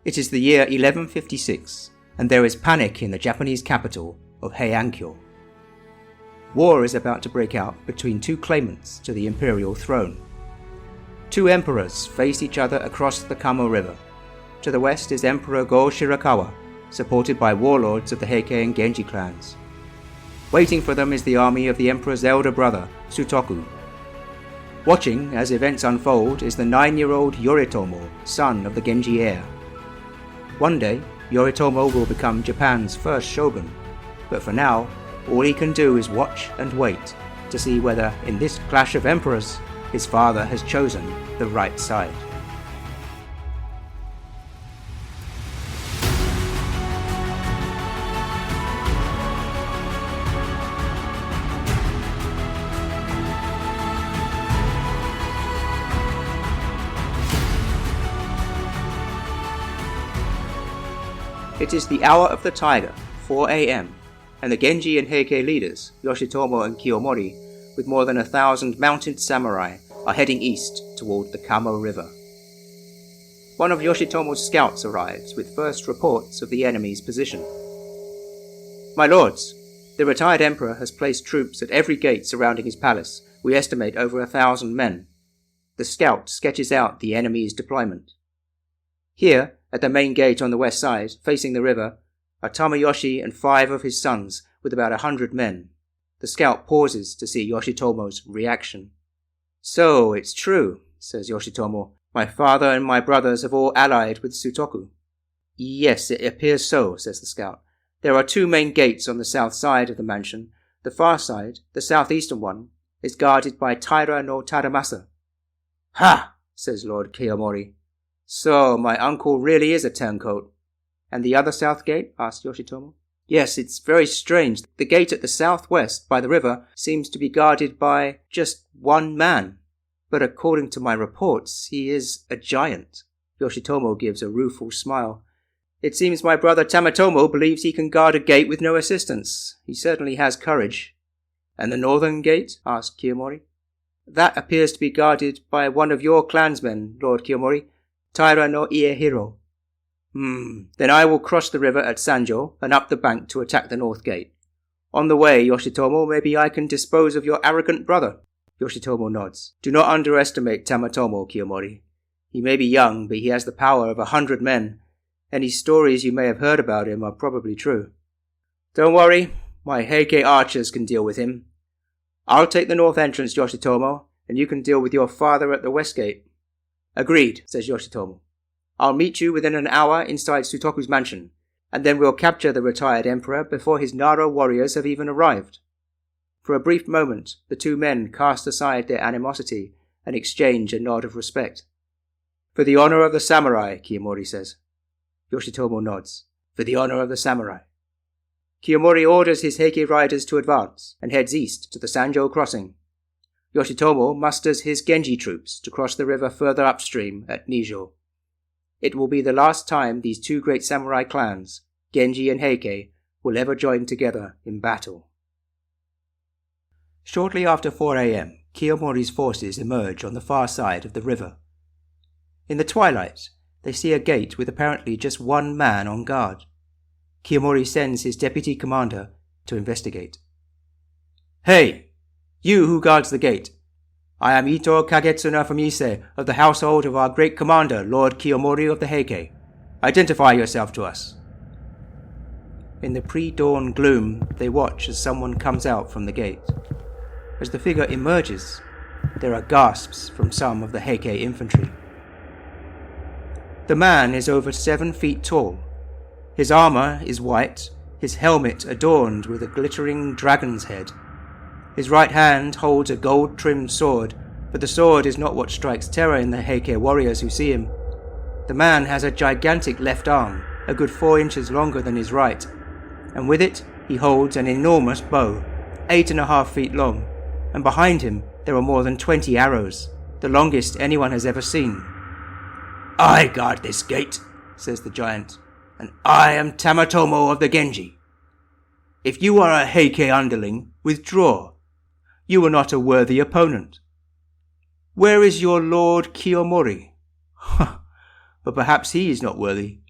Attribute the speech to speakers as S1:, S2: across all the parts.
S1: It is the year 1156, and there is panic in the Japanese capital of Heiankyo. War is about to break out between two claimants to the imperial throne. Two emperors face each other across the Kamo River. To the west is Emperor Go-Shirakawa, supported by warlords of the Heike and Genji clans. Waiting for them is the army of the emperor's elder brother, Sutoku. Watching as events unfold is the 9-year-old Yoritomo, son of the Genji heir. One day, Yoritomo will become Japan's first shogun, but for now, all he can do is watch and wait to see whether, in this clash of emperors, his father has chosen the right side. It is the hour of the tiger, 4 a.m., and the Genji and Heike leaders, Yoshitomo and Kiyomori, with more than 1,000 mounted samurai, are heading east toward the Kamo River. One of Yoshitomo's scouts arrives with first reports of the enemy's position. My lords, the retired emperor has placed troops at every gate surrounding his palace. We estimate over 1,000 men. The scout sketches out the enemy's deployment. Here, at the main gate on the west side, facing the river, are Tameyoshi and 5 of his sons with about 100 men. The scout pauses to see Yoshitomo's reaction. "So, it's true," says Yoshitomo. "My father and my brothers have all allied with Sutoku." "Yes, it appears so," says the scout. "There are 2 main gates on the south side of the mansion. The far side, the southeastern one, is guarded by Taira no Tadamasa." "Ha!" says Lord Kiyomori. "So, my uncle really is a turncoat." "And the other south gate?" asked Yoshitomo. "Yes, it's very strange. The gate at the southwest by the river seems to be guarded by just one man. But according to my reports, he is a giant." Yoshitomo gives a rueful smile. "It seems my brother Tamatomo believes he can guard a gate with no assistance. He certainly has courage." "And the northern gate?" asked Kiyomori. "That appears to be guarded by one of your clansmen, Lord Kiyomori, Taira no Iehiro." Then I will cross the river at Sanjo and up the bank to attack the north gate. On the way, Yoshitomo, maybe I can dispose of your arrogant brother." Yoshitomo nods. "Do not underestimate Tamatomo, Kiyomori. He may be young, but he has the power of 100 men. Any stories you may have heard about him are probably true." "Don't worry, my Heike archers can deal with him. I'll take the north entrance, Yoshitomo, and you can deal with your father at the west gate." "Agreed," says Yoshitomo. "I'll meet you within an hour inside Sutoku's mansion, and then we'll capture the retired emperor before his Nara warriors have even arrived." For a brief moment, the 2 men cast aside their animosity and exchange a nod of respect. "For the honor of the samurai," Kiyomori says. Yoshitomo nods. "For the honor of the samurai." Kiyomori orders his Heike riders to advance and heads east to the Sanjo crossing. Yoshitomo musters his Genji troops to cross the river further upstream at Nijo. It will be the last time these 2 great samurai clans, Genji and Heike, will ever join together in battle. Shortly after 4 a.m., Kiyomori's forces emerge on the far side of the river. In the twilight, they see a gate with apparently just 1 man on guard. Kiyomori sends his deputy commander to investigate. "Hey, you who guards the gate. I am Ito Kagetsuna from Ise of the household of our great commander, Lord Kiyomori of the Heike. Identify yourself to us." In the pre-dawn gloom, they watch as someone comes out from the gate. As the figure emerges, there are gasps from some of the Heike infantry. The man is over 7 feet tall. His armor is white, his helmet adorned with a glittering dragon's head. His right hand holds a gold-trimmed sword, but the sword is not what strikes terror in the Heike warriors who see him. The man has a gigantic left arm, a good 4 inches longer than his right, and with it he holds an enormous bow, 8.5 feet long, and behind him there are more than 20 arrows, the longest anyone has ever seen. "I guard this gate," says the giant, "and I am Tamatomo of the Genji. If you are a Heike underling, withdraw. You are not a worthy opponent. Where is your Lord Kiyomori? But perhaps he is not worthy.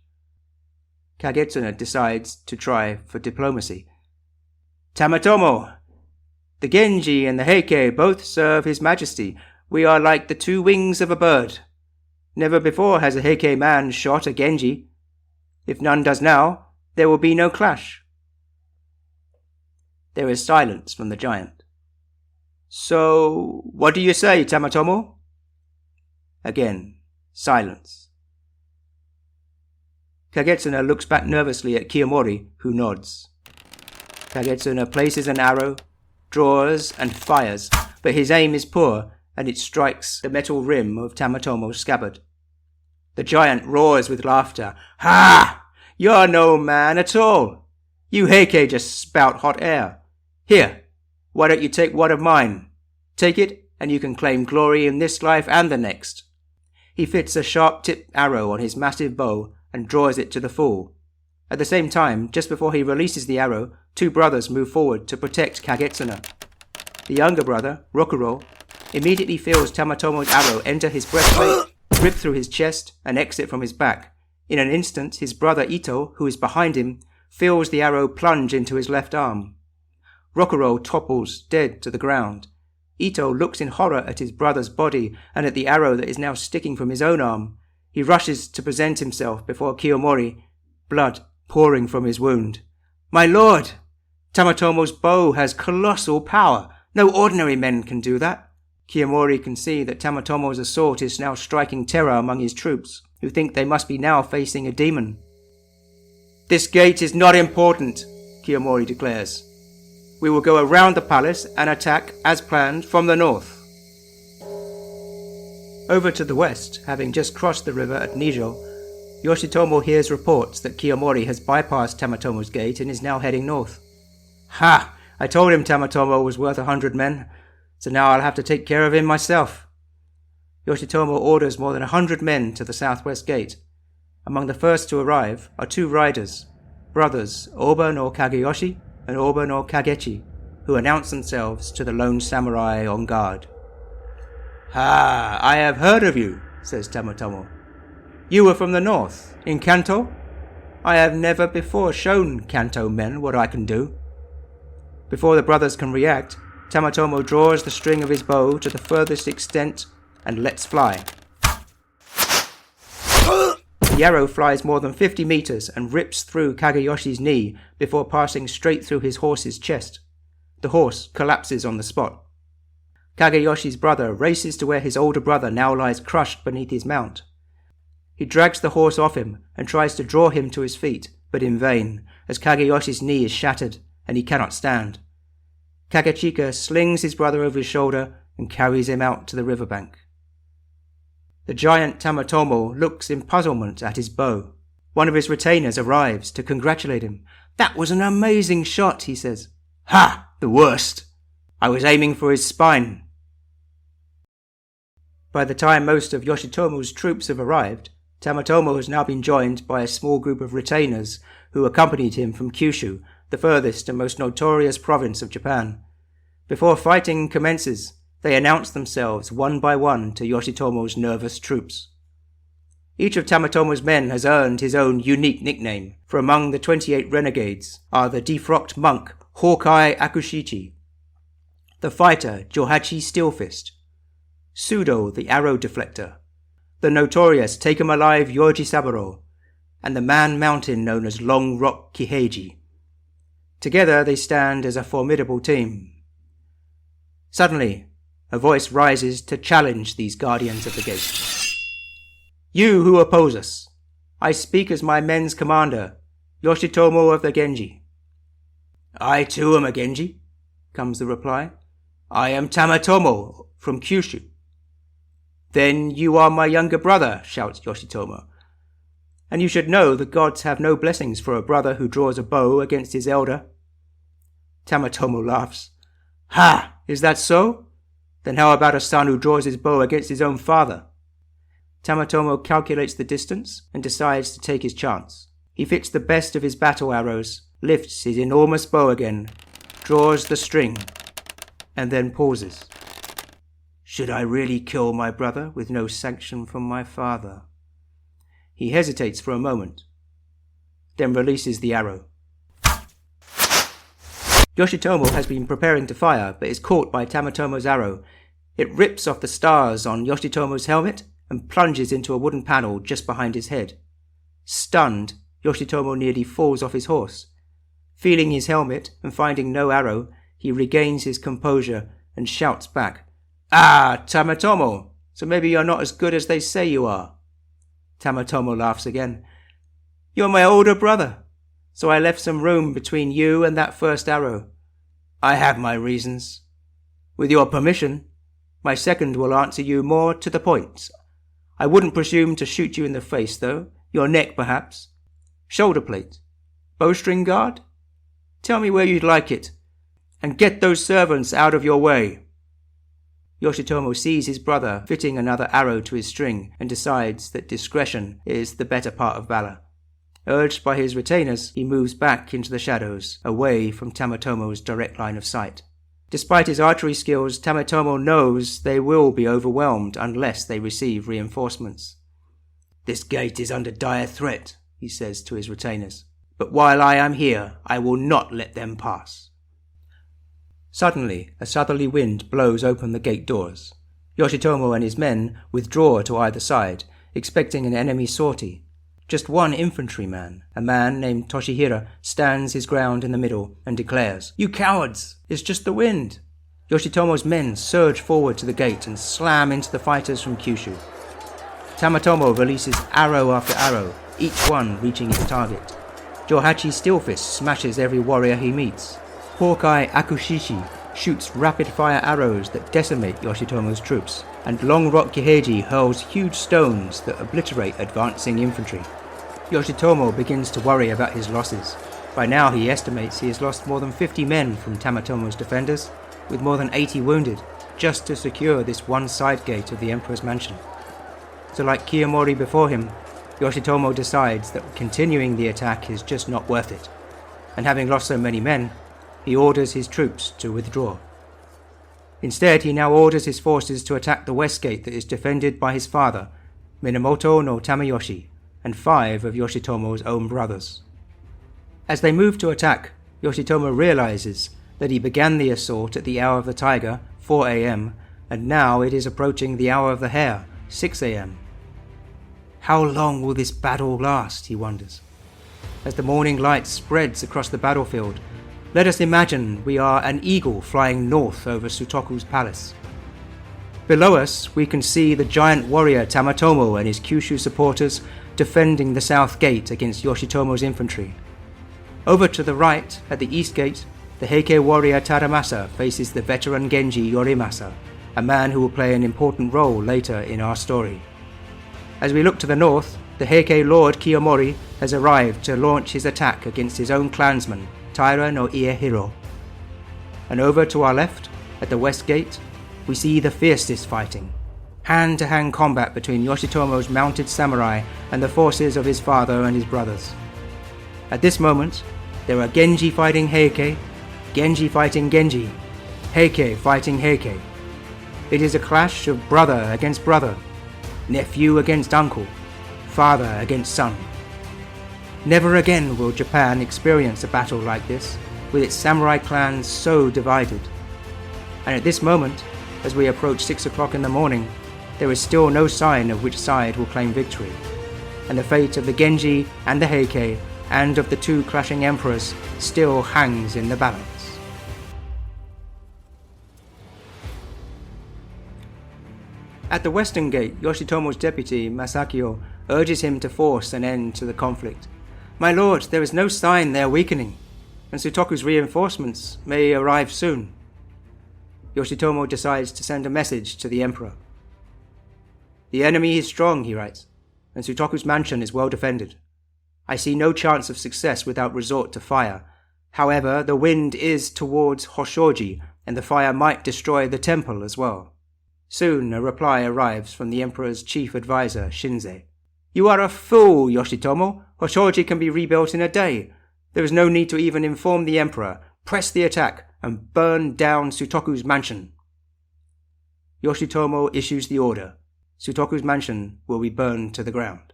S1: Kagetsuna decides to try for diplomacy. Tamatomo! The Genji and the Heike both serve His Majesty. We are like the two wings of a bird. Never before has a Heike man shot a Genji. If none does now, there will be no clash. There is silence from the giant. So, what do you say, Tamatomo? Again, silence. Kagetsuna looks back nervously at Kiyomori, who nods. Kagetsuna places an arrow, draws and fires, but his aim is poor and it strikes the metal rim of Tamatomo's scabbard. The giant roars with laughter. Ha! You're no man at all. You Heike just spout hot air. Here, why don't you take one of mine? Take it, and you can claim glory in this life and the next. He fits a sharp-tipped arrow on his massive bow and draws it to the full. At the same time, just before he releases the arrow, two brothers move forward to protect Kagetsuna. The younger brother, Rokuro, immediately feels Tamatomo's arrow enter his breastplate, rip through his chest, and exit from his back. In an instant, his brother Ito, who is behind him, feels the arrow plunge into his left arm. Rokuro topples dead to the ground. Ito looks in horror at his brother's body and at the arrow that is now sticking from his own arm. He rushes to present himself before Kiyomori, blood pouring from his wound. My lord! Tamatomo's bow has colossal power. No ordinary men can do that. Kiyomori can see that Tamatomo's assault is now striking terror among his troops, who think they must be now facing a demon. This gate is not important, Kiyomori declares. We will go around the palace and attack, as planned, from the north. Over to the west, having just crossed the river at Nijo, Yoshitomo hears reports that Kiyomori has bypassed Tamatomo's gate and is now heading north. Ha! I told him Tamatomo was worth 100 men, so now I'll have to take care of him myself. Yoshitomo orders more than 100 men to the southwest gate. Among the first to arrive are two riders, brothers Oba no Kageyoshi and Oba no Kagechi, who announce themselves to the lone samurai on guard. Ha! I have heard of you, says Tamatomo. You were from the north, in Kanto? I have never before shown Kanto men what I can do. Before the brothers can react, Tamatomo draws the string of his bow to the furthest extent and lets fly. The arrow flies more than 50 meters and rips through Kageyoshi's knee before passing straight through his horse's chest. The horse collapses on the spot. Kageyoshi's brother races to where his older brother now lies crushed beneath his mount. He drags the horse off him and tries to draw him to his feet, but in vain, as Kageyoshi's knee is shattered and he cannot stand. Kagechika slings his brother over his shoulder and carries him out to the riverbank. The giant Tamatomo looks in puzzlement at his bow. One of his retainers arrives to congratulate him. That was an amazing shot, he says. Ha! The worst! I was aiming for his spine. By the time most of Yoshitomo's troops have arrived, Tamatomo has now been joined by a small group of retainers who accompanied him from Kyushu, the furthest and most notorious province of Japan. Before fighting commences, they announce themselves one by one to Yoshitomo's nervous troops. Each of Tamatomo's men has earned his own unique nickname, for among the 28 renegades are the defrocked monk Hawkeye Akushichi, the fighter Johachi Steelfist, Sudo the arrow deflector, the notorious Take-'em-alive Yoji Saburo, and the man-mountain known as Long Rock Kiheiji. Together they stand as a formidable team. Suddenly, a voice rises to challenge these guardians of the gate. You who oppose us, I speak as my men's commander, Yoshitomo of the Genji. I too am a Genji, comes the reply. I am Tamatomo from Kyushu. Then you are my younger brother, shouts Yoshitomo. And you should know the gods have no blessings for a brother who draws a bow against his elder. Tamatomo laughs. Ha! Is that so? Then how about a son who draws his bow against his own father? Tamatomo calculates the distance and decides to take his chance. He fits the best of his battle arrows, lifts his enormous bow again, draws the string, and then pauses. Should I really kill my brother with no sanction from my father? He hesitates for a moment. then releases the arrow. Yoshitomo has been preparing to fire, but is caught by Tamatomo's arrow. It rips off the stars on Yoshitomo's helmet and plunges into a wooden panel just behind his head. Stunned, Yoshitomo nearly falls off his horse. Feeling his helmet and finding no arrow, he regains his composure and shouts back, "Ah, Tamatomo! So maybe you're not as good as they say you are." Tamatomo laughs again. "You're my older brother, so I left some room between you and that first arrow. I have my reasons. With your permission, my second will answer you more to the point. I wouldn't presume to shoot you in the face, though. Your neck, perhaps. Shoulder plate. Bowstring guard? Tell me where you'd like it. And get those servants out of your way." Yoshitomo sees his brother fitting another arrow to his string and decides that discretion is the better part of valor. Urged by his retainers, he moves back into the shadows, away from Tamatomo's direct line of sight. Despite his archery skills, Tamatomo knows they will be overwhelmed unless they receive reinforcements. "This gate is under dire threat," he says to his retainers. "But while I am here, I will not let them pass." Suddenly, a southerly wind blows open the gate doors. Yoshitomo and his men withdraw to either side, expecting an enemy sortie. Just one infantryman, a man named Toshihira, stands his ground in the middle and declares, "You cowards! It's just the wind!" Yoshitomo's men surge forward to the gate and slam into the fighters from Kyushu. Tamatomo releases arrow after arrow, each one reaching its target. Johachi Steelfist smashes every warrior he meets. Hawkeye Akushishi shoots rapid-fire arrows that decimate Yoshitomo's troops, and Long Rock Kiheji hurls huge stones that obliterate advancing infantry. Yoshitomo begins to worry about his losses. By now he estimates he has lost more than 50 men from Tamatomo's defenders, with more than 80 wounded, just to secure this one side gate of the Emperor's mansion. So like Kiyomori before him, Yoshitomo decides that continuing the attack is just not worth it, and having lost so many men, he orders his troops to withdraw. Instead, he now orders his forces to attack the west gate that is defended by his father, Minamoto no Tameyoshi, and 5 of Yoshitomo's own brothers. As they move to attack, Yoshitomo realizes that he began the assault at the hour of the tiger, 4 a.m., and now it is approaching the hour of the hare, 6 a.m. How long will this battle last, he wonders. As the morning light spreads across the battlefield, let us imagine we are an eagle flying north over Sutoku's palace. Below us, we can see the giant warrior Tamatomo and his Kyushu supporters defending the south gate against Yoshitomo's infantry. Over to the right, at the east gate, the Heike warrior Tadamasa faces the veteran Genji Yorimasa, a man who will play an important role later in our story. As we look to the north, the Heike lord Kiyomori has arrived to launch his attack against his own clansman, Taira no Iehiro. And over to our left, at the west gate, we see the fiercest fighting. Hand-to-hand combat between Yoshitomo's mounted samurai and the forces of his father and his brothers. At this moment, there are Genji fighting Heike, Genji fighting Genji, Heike fighting Heike. It is a clash of brother against brother, nephew against uncle, father against son. Never again will Japan experience a battle like this, with its samurai clans so divided. And at this moment, as we approach 6 o'clock in the morning, there is still no sign of which side will claim victory, and the fate of the Genji and the Heike, and of the 2 clashing emperors, still hangs in the balance. At the western gate, Yoshitomo's deputy, Masakio, urges him to force an end to the conflict. "My lord, there is no sign they are weakening, and Sutoku's reinforcements may arrive soon." Yoshitomo decides to send a message to the emperor. "The enemy is strong," he writes, "and Sutoku's mansion is well defended. I see no chance of success without resort to fire. However, the wind is towards Hoshoji, and the fire might destroy the temple as well." Soon a reply arrives from the emperor's chief advisor, Shinzei. "You are a fool, Yoshitomo. Hoshoji can be rebuilt in a day. There is no need to even inform the emperor. Press the attack and burn down Sutoku's mansion." Yoshitomo issues the order. Sutoku's mansion will be burned to the ground.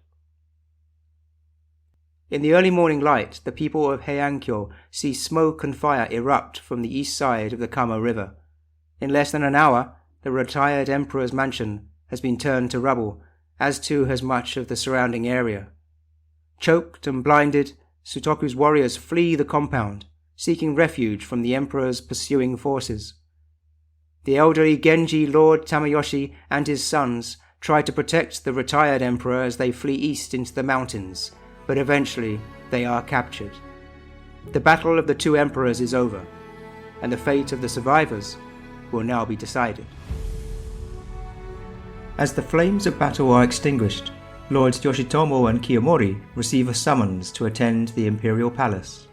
S1: In the early morning light, the people of Heiankyo see smoke and fire erupt from the east side of the Kamo River. In less than an hour, the retired emperor's mansion has been turned to rubble, as too has much of the surrounding area. Choked and blinded, Sutoku's warriors flee the compound, seeking refuge from the emperor's pursuing forces. The elderly Genji Lord Tameyoshi and his sons try to protect the retired emperor as they flee east into the mountains, but eventually they are captured. The battle of the two emperors is over, and the fate of the survivors will now be decided. As the flames of battle are extinguished, Lords Yoshitomo and Kiyomori receive a summons to attend the imperial palace.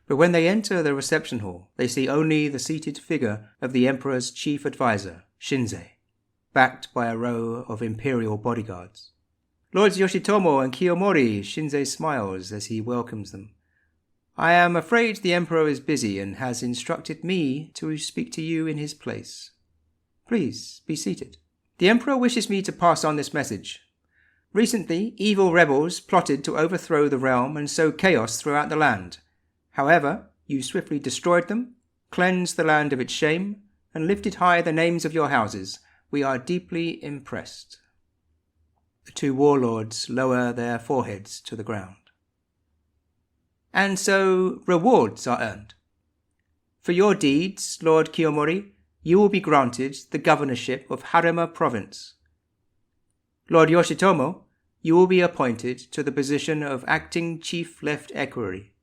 S1: But when they enter the reception hall, they see only the seated figure of the emperor's chief advisor, Shinzei, backed by a row of imperial bodyguards. Lords Yoshitomo and Kiyomori, Shinzei smiles as he welcomes them. I am afraid the emperor is busy and has instructed me to speak to you in his place. Please be seated. The emperor wishes me to pass on this message. Recently, evil rebels plotted to overthrow the realm and sow chaos throughout the land. However, you swiftly destroyed them, cleansed the land of its shame, and lifted high the names of your houses. We are deeply impressed. The two warlords lower their foreheads to the ground. And so rewards are earned. For your deeds, Lord Kiyomori, you will be granted the governorship of Harima Province. Lord Yoshitomo, you will be appointed to the position of acting chief left equerry.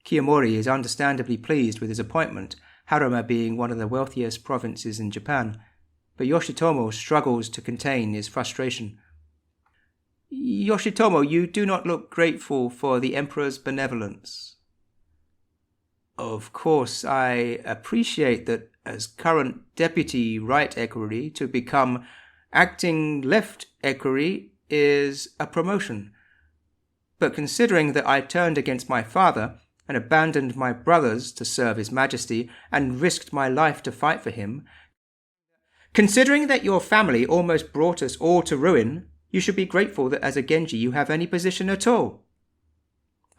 S1: Kiyomori is understandably pleased with his appointment, Harima being one of the wealthiest provinces in Japan, but Yoshitomo struggles to contain his frustration. Yoshitomo, you do not look grateful for the emperor's benevolence. Of course, I appreciate that as current deputy right equerry to become acting left equerry is a promotion. But considering that I turned against my father and abandoned my brothers to serve His Majesty and risked my life to fight for him, considering that your family almost brought us all to ruin, you should be grateful that as a Genji you have any position at all.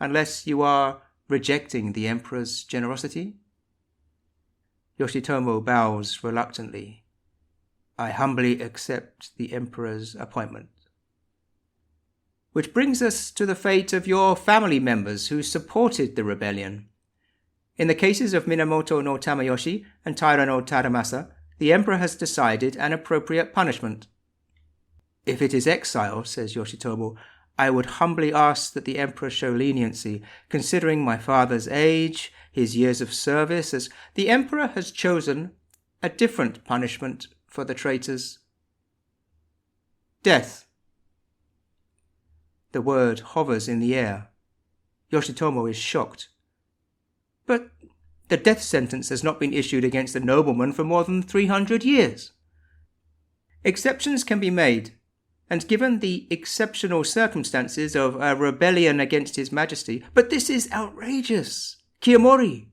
S1: Unless you are rejecting the emperor's generosity? Yoshitomo bows reluctantly. I humbly accept the emperor's appointment. Which brings us to the fate of your family members who supported the rebellion. In the cases of Minamoto no Tameyoshi and Taira no Tadamasa, the emperor has decided an appropriate punishment. If it is exile, says Yoshitomo, I would humbly ask that the emperor show leniency, considering my father's age, his years of service, as the emperor has chosen a different punishment for the traitors. Death. The word hovers in the air. Yoshitomo is shocked. But the death sentence has not been issued against a nobleman for more than 300 years. Exceptions can be made, and given the exceptional circumstances of a rebellion against His Majesty, but this is outrageous. Kiyomori!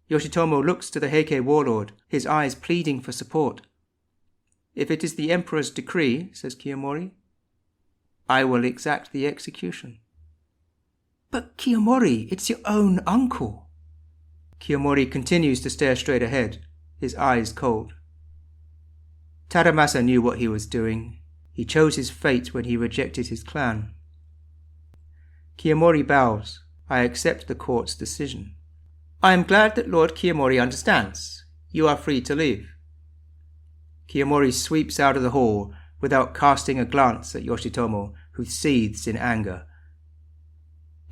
S1: Yoshitomo looks to the Heike warlord, his eyes pleading for support. If it is the emperor's decree, says Kiyomori, I will exact the execution. But Kiyomori, it's your own uncle. Kiyomori continues to stare straight ahead, his eyes cold. Tadamasa knew what he was doing. He chose his fate when he rejected his clan. Kiyomori bows. I accept the court's decision. I am glad that Lord Kiyomori understands. You are free to leave. Kiyomori sweeps out of the hall without casting a glance at Yoshitomo, who seethes in anger.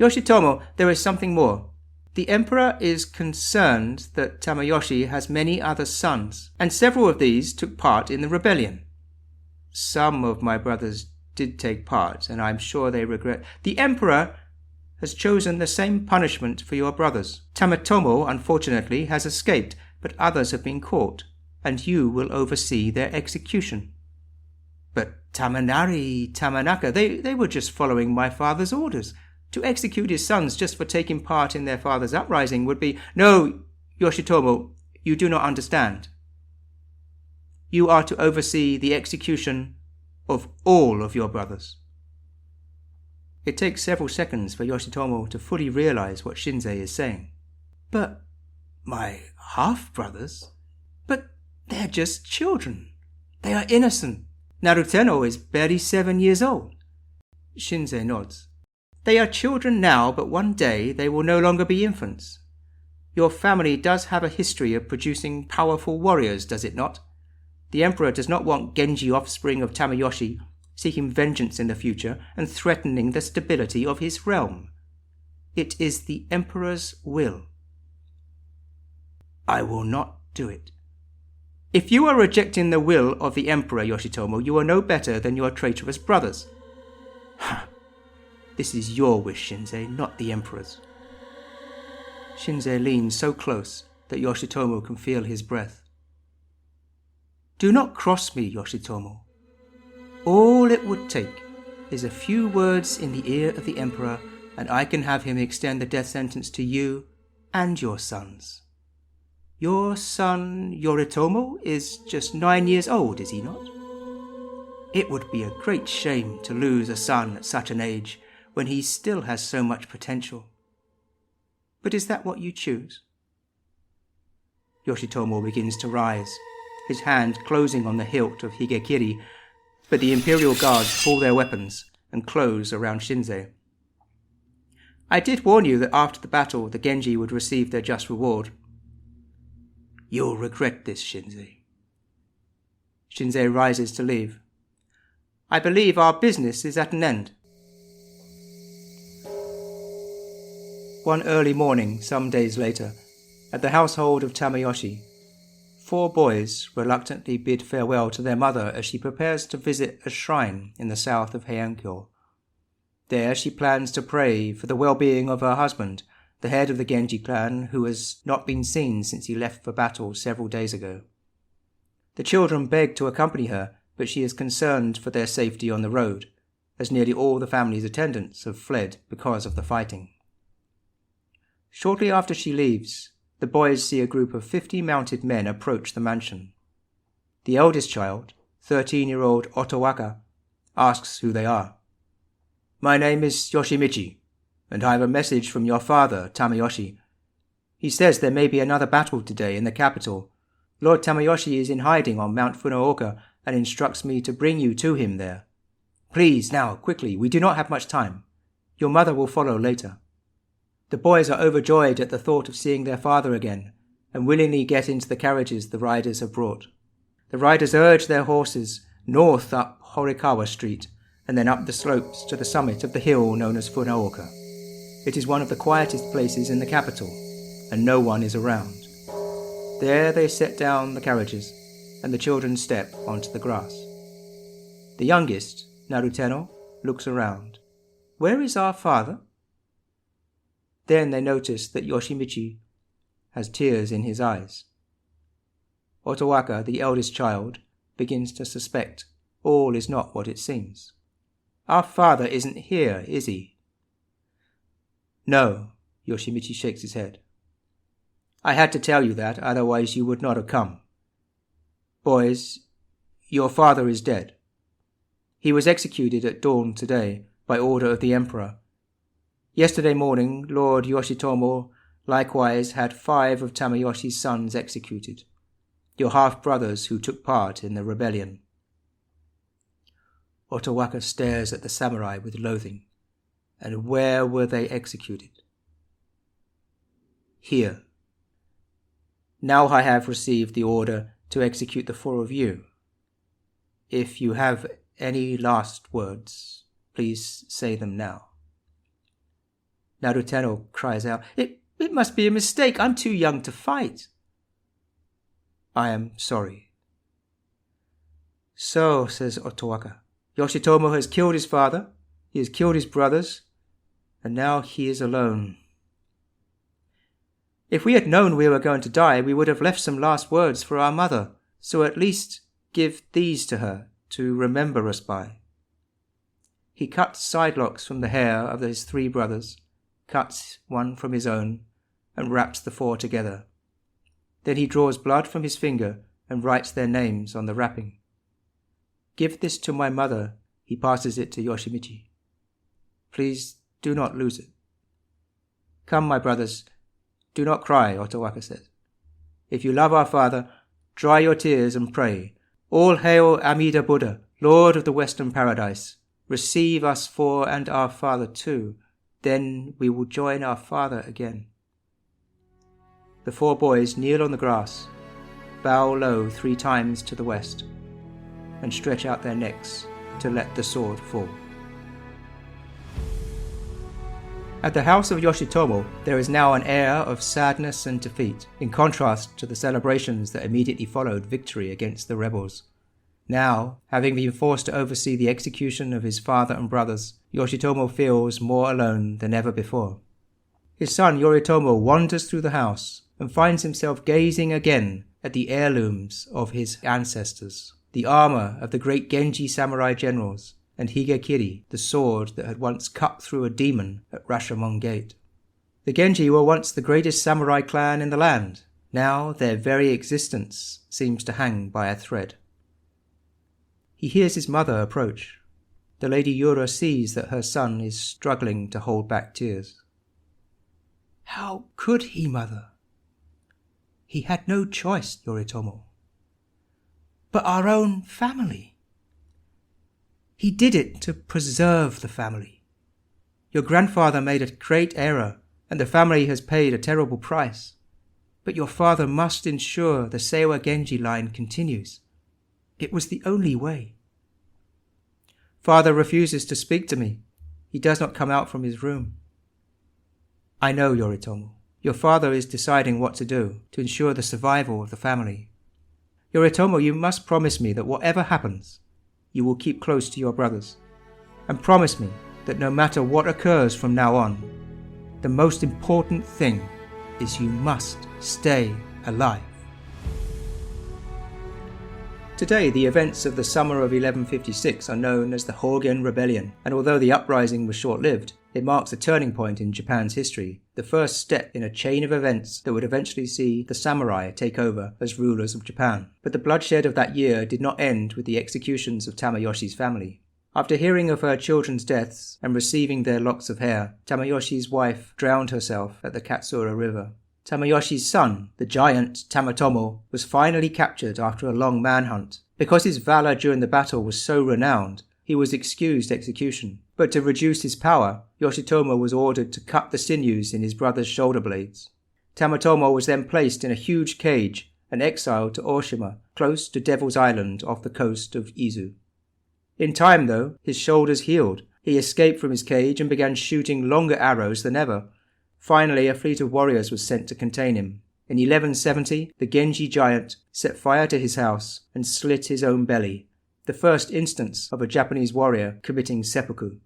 S1: Yoshitomo, there is something more. The emperor is concerned that Tameyoshi has many other sons, and several of these took part in the rebellion. Some of my brothers did take part, and I am sure they regret. The emperor has chosen the same punishment for your brothers. Tamatomo, unfortunately, has escaped, but others have been caught, and you will oversee their execution. But Tamanaka, they were just following my father's orders. To execute his sons just for taking part in their father's uprising would be... No, Yoshitomo, you do not understand. You are to oversee the execution of all of your brothers. It takes several seconds for Yoshitomo to fully realize what Shinzei is saying. But my half-brothers? But they're just children. They are innocent. Naruteno is barely 7 years old. Shinzei nods. They are children now, but one day they will no longer be infants. Your family does have a history of producing powerful warriors, does it not? The Emperor does not want Genji offspring of Tameyoshi seeking vengeance in the future and threatening the stability of his realm. It is the Emperor's will. I will not do it. If you are rejecting the will of the Emperor, Yoshitomo, you are no better than your traitorous brothers. This is your wish, Shinzei, not the Emperor's. Shinzei leans so close that Yoshitomo can feel his breath. Do not cross me, Yoshitomo. All it would take is a few words in the ear of the Emperor, and I can have him extend the death sentence to you and your sons. Your son, Yoritomo, is just 9 years old, is he not? It would be a great shame to lose a son at such an age when he still has so much potential. But is that what you choose? Yoshitomo begins to rise, his hand closing on the hilt of Higekiri, but the Imperial Guards pull their weapons and close around Shinzei. I did warn you that after the battle the Genji would receive their just reward. You'll regret this, Shinzei. Shinzei rises to leave. I believe our business is at an end. One early morning, some days later, at the household of Tameyoshi, 4 boys reluctantly bid farewell to their mother as she prepares to visit a shrine in the south of Heiankyo. There she plans to pray for the well-being of her husband, the head of the Genji clan, who has not been seen since he left for battle several days ago. The children beg to accompany her, but she is concerned for their safety on the road, as nearly all the family's attendants have fled because of the fighting. Shortly after she leaves, the boys see a group of 50 mounted men approach the mansion. The eldest child, 13-year-old Otowaka, asks who they are. My name is Yoshimichi, and I have a message from your father, Tameyoshi. He says there may be another battle today in the capital. Lord Tameyoshi is in hiding on Mount Funaoka and instructs me to bring you to him there. Please, now, quickly, we do not have much time. Your mother will follow later. The boys are overjoyed at the thought of seeing their father again, and willingly get into the carriages the riders have brought. The riders urge their horses north up Horikawa Street, and then up the slopes to the summit of the hill known as Funaoka. It is one of the quietest places in the capital, and no one is around. There they set down the carriages, and the children step onto the grass. The youngest, Naruteno, looks around. Where is our father? Then they notice that Yoshimichi has tears in his eyes. Otowaka, the eldest child, begins to suspect all is not what it seems. Our father isn't here, is he? No, Yoshimichi shakes his head. I had to tell you that, otherwise you would not have come. Boys, your father is dead. He was executed at dawn today by order of the Emperor. Yesterday morning, Lord Yoshitomo likewise had 5 of Tameyoshi's sons executed, your half-brothers who took part in the rebellion. Otowaka stares at the samurai with loathing. And where were they executed? Here. Now I have received the order to execute the 4 of you. If you have any last words, please say them now. Naruteno cries out, It must be a mistake. I'm too young to fight. I am sorry. So, says Otowaka, Yoshitomo has killed his father, he has killed his brothers, and now he is alone. If we had known we were going to die, we would have left some last words for our mother, so at least give these to her to remember us by. He cuts side locks from the hair of his 3 brothers, cuts one from his own, and wraps the 4 together. Then he draws blood from his finger and writes their names on the wrapping. Give this to my mother, he passes it to Yoshimichi. Please do not lose it. Come, my brothers, do not cry, Otowaka said. If you love our father, dry your tears and pray. All hail Amida Buddha, Lord of the Western Paradise. Receive us for and our father too. Then we will join our father again. The 4 boys kneel on the grass, bow low 3 times to the west, and stretch out their necks to let the sword fall. At the house of Yoshitomo, there is now an air of sadness and defeat, in contrast to the celebrations that immediately followed victory against the rebels. Now, having been forced to oversee the execution of his father and brothers, Yoshitomo feels more alone than ever before. His son Yoritomo wanders through the house and finds himself gazing again at the heirlooms of his ancestors, the armor of the great Genji samurai generals, and Higekiri, the sword that had once cut through a demon at Rashomon Gate. The Genji were once the greatest samurai clan in the land. Now their very existence seems to hang by a thread. He hears his mother approach. The Lady Yura sees that her son is struggling to hold back tears. How could he, mother? He had no choice, Yoritomo. But our own family. He did it to preserve the family. Your grandfather made a great error, and the family has paid a terrible price. But your father must ensure the Seiwa Genji line continues. It was the only way. Father refuses to speak to me. He does not come out from his room. I know, Yoritomo. Your father is deciding what to do to ensure the survival of the family. Yoritomo, you must promise me that whatever happens, you will keep close to your brothers. And promise me that no matter what occurs from now on, the most important thing is you must stay alive. Today, the events of the summer of 1156 are known as the Hogen Rebellion, and although the uprising was short-lived, it marks a turning point in Japan's history, the first step in a chain of events that would eventually see the samurai take over as rulers of Japan. But the bloodshed of that year did not end with the executions of Tameyoshi's family. After hearing of her children's deaths and receiving their locks of hair, Tameyoshi's wife drowned herself at the Katsura River. Tameyoshi's son, the giant Tamatomo, was finally captured after a long manhunt. Because his valor during the battle was so renowned, he was excused execution. But to reduce his power, Yoshitomo was ordered to cut the sinews in his brother's shoulder blades. Tamatomo was then placed in a huge cage and exiled to Oshima, close to Devil's Island off the coast of Izu. In time, though, his shoulders healed. He escaped from his cage and began shooting longer arrows than ever. Finally, a fleet of warriors was sent to contain him. In 1170, the Genji giant set fire to his house and slit his own belly, the first instance of a Japanese warrior committing seppuku.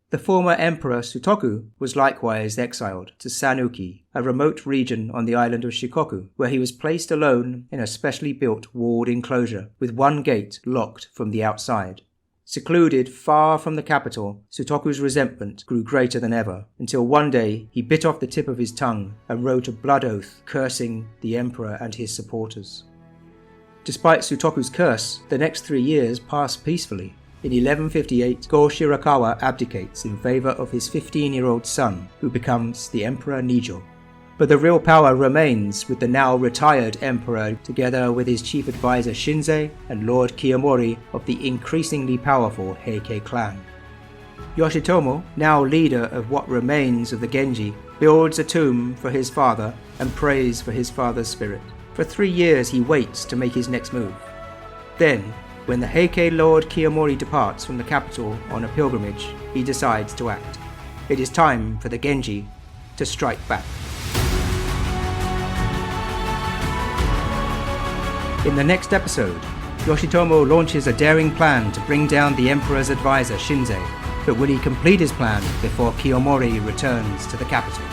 S1: The former emperor Sutoku was likewise exiled to Sanuki, a remote region on the island of Shikoku, where he was placed alone in a specially built walled enclosure with one gate locked from the outside. Secluded far from the capital, Sutoku's resentment grew greater than ever, until one day he bit off the tip of his tongue and wrote a blood oath cursing the emperor and his supporters. Despite Sutoku's curse, the next 3 years passed peacefully. In 1158, Go-Shirakawa abdicates in favor of his 15-year-old son, who becomes the Emperor Nijo. But the real power remains with the now retired emperor, together with his chief advisor Shinzei and Lord Kiyomori of the increasingly powerful Heike clan. Yoshitomo, now leader of what remains of the Genji, builds a tomb for his father and prays for his father's spirit. For 3 years he waits to make his next move. Then, when the Heike Lord Kiyomori departs from the capital on a pilgrimage, he decides to act. It is time for the Genji to strike back. In the next episode, Yoshitomo launches a daring plan to bring down the Emperor's advisor Shinzei, but will he complete his plan before Kiyomori returns to the capital?